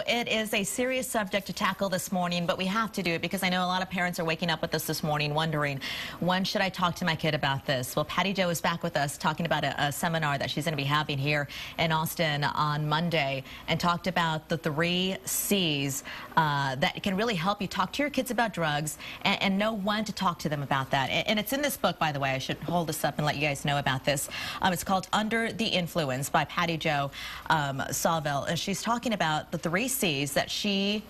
It is a serious subject to tackle this morning, but we have to do it because I know a lot of parents are waking up with us this morning wondering, when should I talk to my kid about this? Well, Patty Jo is back with us talking about a seminar that she's going to be having here in Austin on Monday, and talked about the 3 C's that can really help you talk to your kids about drugs and know when to talk to them about that. And it's in this book, by the way. I should hold this up and let you guys know about this. It's called Under the Influence by Patty Jo Sawvel, and she's talking about the 3 C's that she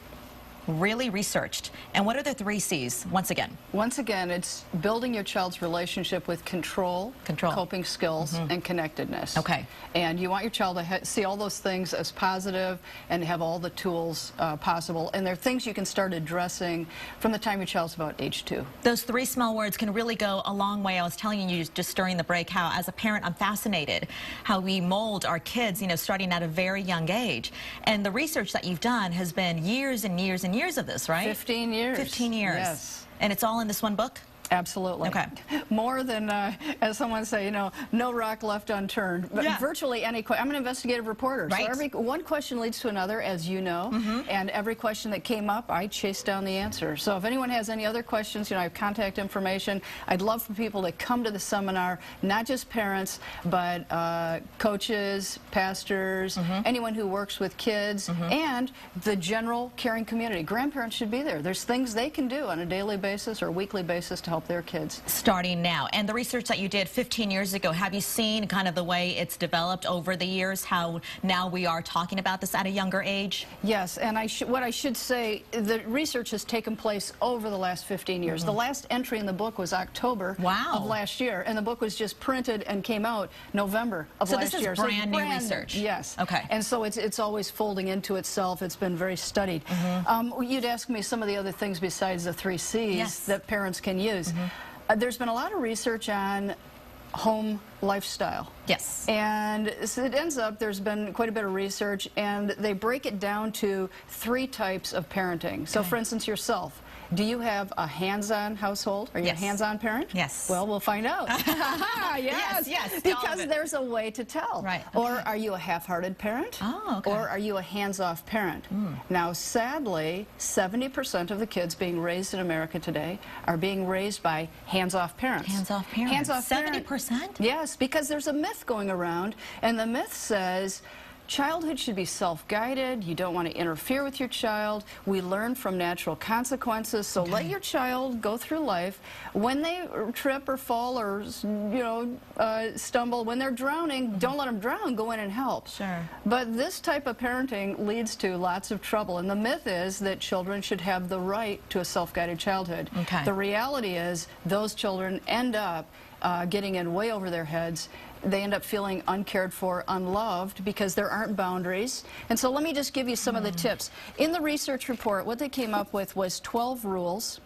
really researched. And what are the 3 C's, once again? Once again, it's building your child's relationship with control, coping skills, and connectedness. Okay. And you want your child to see all those things as positive and have all the tools possible. And they're things you can start addressing from the time your child's about age 2. Those 3 small words can really go a long way. I was telling you just during the break how, as a parent, I'm fascinated how we mold our kids, starting at a very young age. And the research that you've done has been years and years and years of this, right? 15 years. 15 years. Yes. And it's all in this one book? Absolutely. Okay. More than, as someone say, no rock left unturned. But yeah. Virtually any question. I'm an investigative reporter. Right. So one question leads to another, as you know. And every question that came up, I chased down the answer. So if anyone has any other questions, I have contact information. I'd love for people to come to the seminar, not just parents, but coaches, pastors, anyone who works with kids, and the general caring community. Grandparents should be there. There's things they can do on a daily basis or weekly basis to help their kids. Starting now. And the research that you did 15 years ago, have you seen kind of the way it's developed over the years, how now we are talking about this at a younger age? Yes, and what I should say, the research has taken place over the last 15 years. The last entry in the book was October of last year, and the book was just printed and came out November of last year. So this is brand new research? Yes. Okay. And so it's always folding into itself. It's been very studied. You'd ask me some of the other things besides the 3 C's that parents can use. There's been a lot of research on home lifestyle. Yes. And so it ends up, there's been quite a bit of research, and they break it down to 3 types of parenting. So for instance, yourself. Do you have a hands-on household? Are you a hands-on parent? Yes. Well, we'll find out. Yes, yes. Because there's a way to tell. Right. Okay. Or are you a half-hearted parent? Oh, okay. Or are you a hands-off parent? Now, sadly, 70% of the kids being raised in America today are being raised by hands-off parents. Hands-off parents. Hands-off 70%? Yes, because there's a myth going around, and the myth says childhood should be self-guided. You don't want to interfere with your child. We learn from natural consequences, so let your child go through life. When they trip or fall or stumble, when they're drowning, don't let them drown. Go in and help. Sure. But this type of parenting leads to lots of trouble, and the myth is that children should have the right to a self-guided childhood. Okay. The reality is those children end up getting in way over their heads. They end up feeling uncared for, unloved, because there aren't boundaries. And so let me just give you some of the tips. In the research report, what they came up with was 12 rules.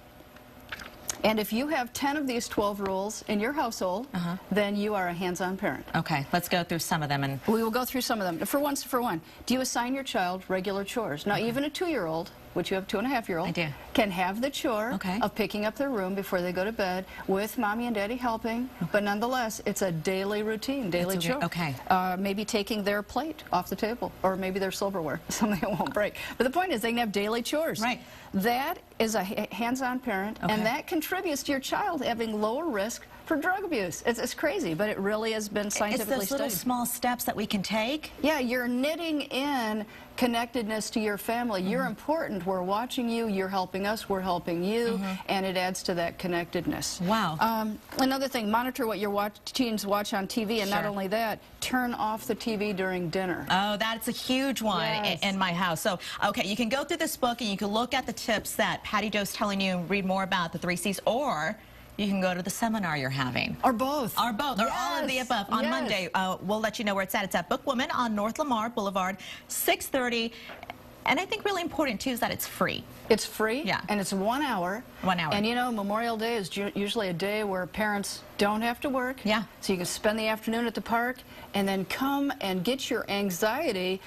And if you have 10 of these 12 rules in your household, then you are a hands-on parent. Okay, let's go through some of them. And we will go through some of them. For one, do you assign your child regular chores? Now, even a 2-year-old, which you have a 2-and-a-half-year-old, I do, can have the chore of picking up their room before they go to bed with mommy and daddy helping, but nonetheless, it's a daily routine, daily chore. Okay. Maybe taking their plate off the table, or maybe their silverware, something that won't break. But the point is, they can have daily chores. Right. That is a hands-on parent, and that contributes to your child having lower risk for drug abuse. It's crazy, but it really has been scientifically it's those little small steps that we can take. Yeah, you're knitting in connectedness to your family. You're important. We're watching you. You're helping us. We're helping you. And it adds to that connectedness. Wow. Another thing, monitor what your teens watch on TV, and not only that, turn off the TV during dinner. Oh, that's a huge one in my house. So, okay, you can go through this book and you can look at the tips that Patty Jo's telling you, read more about the 3 C's, or you can go to the seminar you're having. Or both. Or both, or all of the above. On Monday, we'll let you know where it's at. It's at Bookwoman on North Lamar Boulevard, 6:30. And I think really important, too, is that it's free. It's free, yeah, and it's 1 hour. 1 hour. And Memorial Day is usually a day where parents don't have to work. Yeah. So you can spend the afternoon at the park and then come and get your anxiety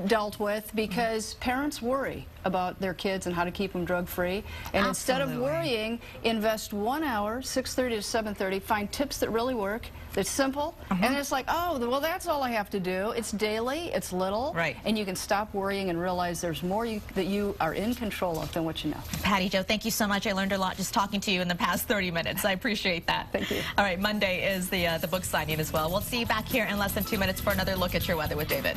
dealt with, because parents worry about their kids and how to keep them drug-free. And instead of worrying, invest 1 hour, 6:30 to 7:30, find tips that really work, that's simple, and it's like, oh, well, that's all I have to do. It's daily, it's little, and you can stop worrying and realize there's more that you are in control of than what you know. Patty Jo, thank you so much. I learned a lot just talking to you in the past 30 minutes. I appreciate that. Thank you. All right, Monday is the book signing as well. We'll see you back here in less than 2 minutes for another look at your weather with David.